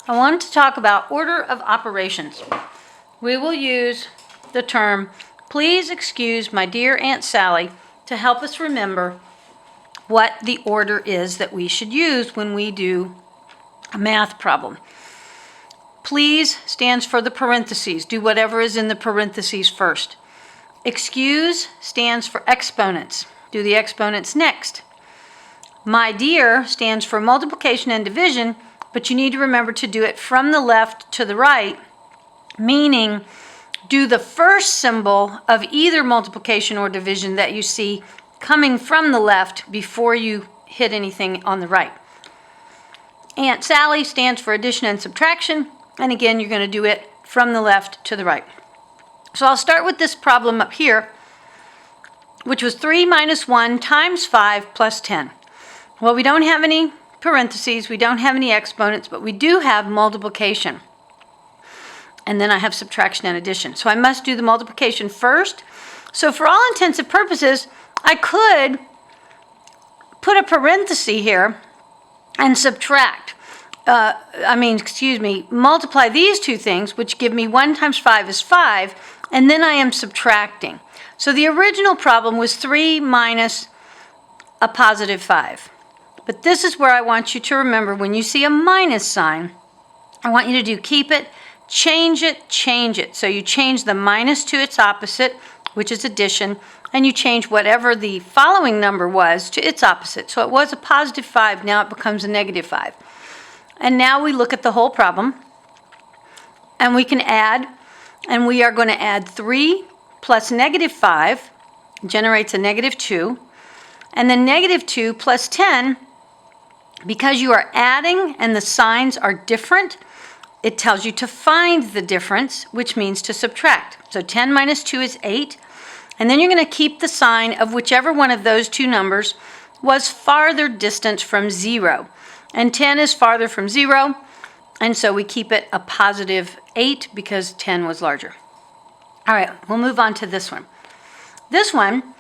I want to talk about order of operations. We will use the term, please excuse my dear Aunt Sally, to help us remember what the order is that we should use when we do a math problem. Please stands for the parentheses. Do whatever is in the parentheses first. Excuse stands for exponents. Do the exponents next. My dear stands for multiplication and division, but you need to remember to do it from the left to the right, meaning do the first symbol of either multiplication or division that you see coming from the left before you hit anything on the right. Aunt Sally stands for addition and subtraction, and again, you're going to do it from the left to the right. So I'll start with this problem up here, which was 3 minus 1 times 5 plus 10. Well, we don't have any parentheses, we don't have any exponents, but we do have multiplication. And then I have subtraction and addition. So I must do the multiplication first. So for all intents and purposes, I could put a parenthesis here and subtract. Multiply these two things, which give me 1 times 5 is 5, and then I am subtracting. So the original problem was 3 minus a positive 5. But this is where I want you to remember when you see a minus sign, I want you to do keep it, change it, change it. So you change the minus to its opposite, which is addition, and you change whatever the following number was to its opposite. So it was a positive 5, now it becomes a negative 5. And now we look at the whole problem, and we can add, and we are going to add 3 plus negative 5 generates a negative 2, and then negative 2 plus 10, because you are adding and the signs are different, it tells you to find the difference, which means to subtract. So 10 minus 2 is 8, and then you're going to keep the sign of whichever one of those two numbers was farther distant from 0. And 10 is farther from 0, and so we keep it a positive 8 because 10 was larger. All right, we'll move on to this one. This one,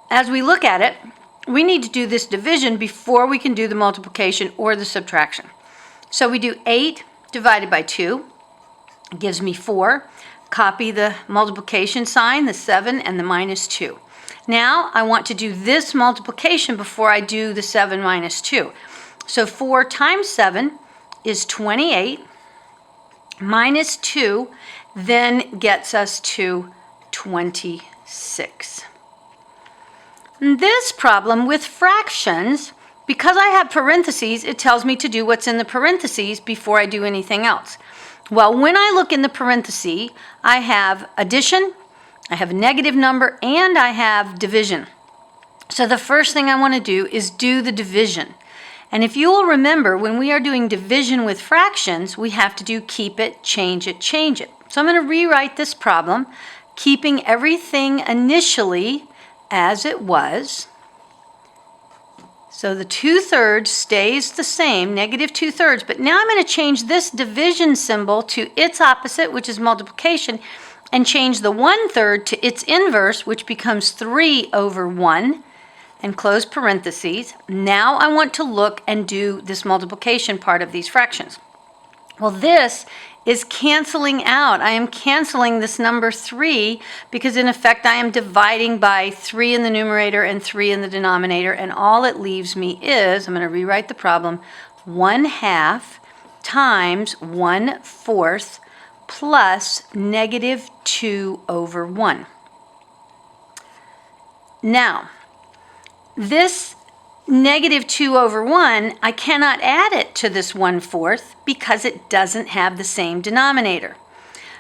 as we look at it, we need to do this division before we can do the multiplication or the subtraction. So we do 8 divided by 2, gives me 4. Copy the multiplication sign, the 7 and the minus 2. Now I want to do this multiplication before I do the 7 minus 2. So 4 times 7 is 28, minus 2 then gets us to 26. This problem with fractions, because I have parentheses, it tells me to do what's in the parentheses before I do anything else. Well, when I look in the parentheses, I have addition, I have a negative number, and I have division. So the first thing I want to do is do the division. And if you will remember, when we are doing division with fractions, we have to do keep it, change it, change it. So I'm going to rewrite this problem, keeping everything initially as it was. So the 2/3 stays the same, negative 2/3, but now I'm going to change this division symbol to its opposite, which is multiplication, and change the 1/3 to its inverse, which becomes 3 over 1, and close parentheses. Now I want to look and do this multiplication part of these fractions. Well, this is canceling out. I am canceling this number 3 because in effect I am dividing by 3 in the numerator and 3 in the denominator, and all it leaves me is, I'm going to rewrite the problem, 1/2 times 1/4 plus negative 2 over 1. Now, this negative 2 over 1, I cannot add it to this 1/4 because it doesn't have the same denominator.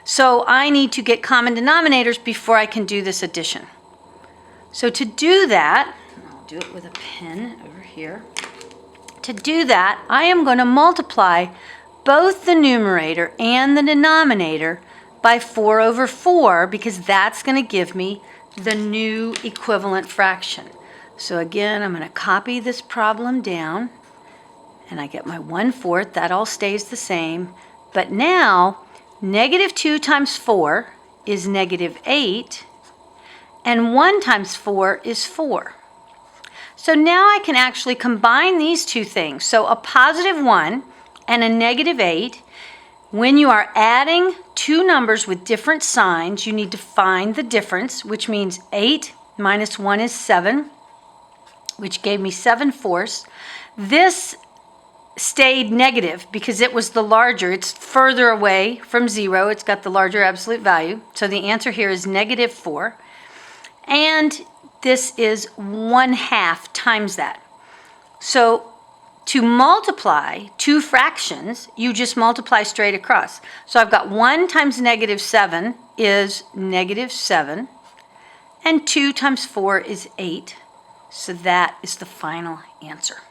So I need to get common denominators before I can do this addition. So to do that, I'll do it with a pen over here. To do that, I am going to multiply both the numerator and the denominator by 4 over 4 because that's going to give me the new equivalent fraction. So again, I'm going to copy this problem down, and I get my 1/4. That all stays the same. But now, negative 2 times 4 is negative 8, and 1 times 4 is 4. So now I can actually combine these two things. So a positive 1 and a negative 8 When you are adding two numbers with different signs, you need to find the difference, which means 8 minus 1 is 7, which gave me 7/4. This stayed negative because it was the larger. It's further away from 0. It's got the larger absolute value. So the answer here is -4. And this is 1/2 times that. So to multiply two fractions, you just multiply straight across. So I've got 1 times -7 is -7, and 2 times 4 is 8. So that is the final answer.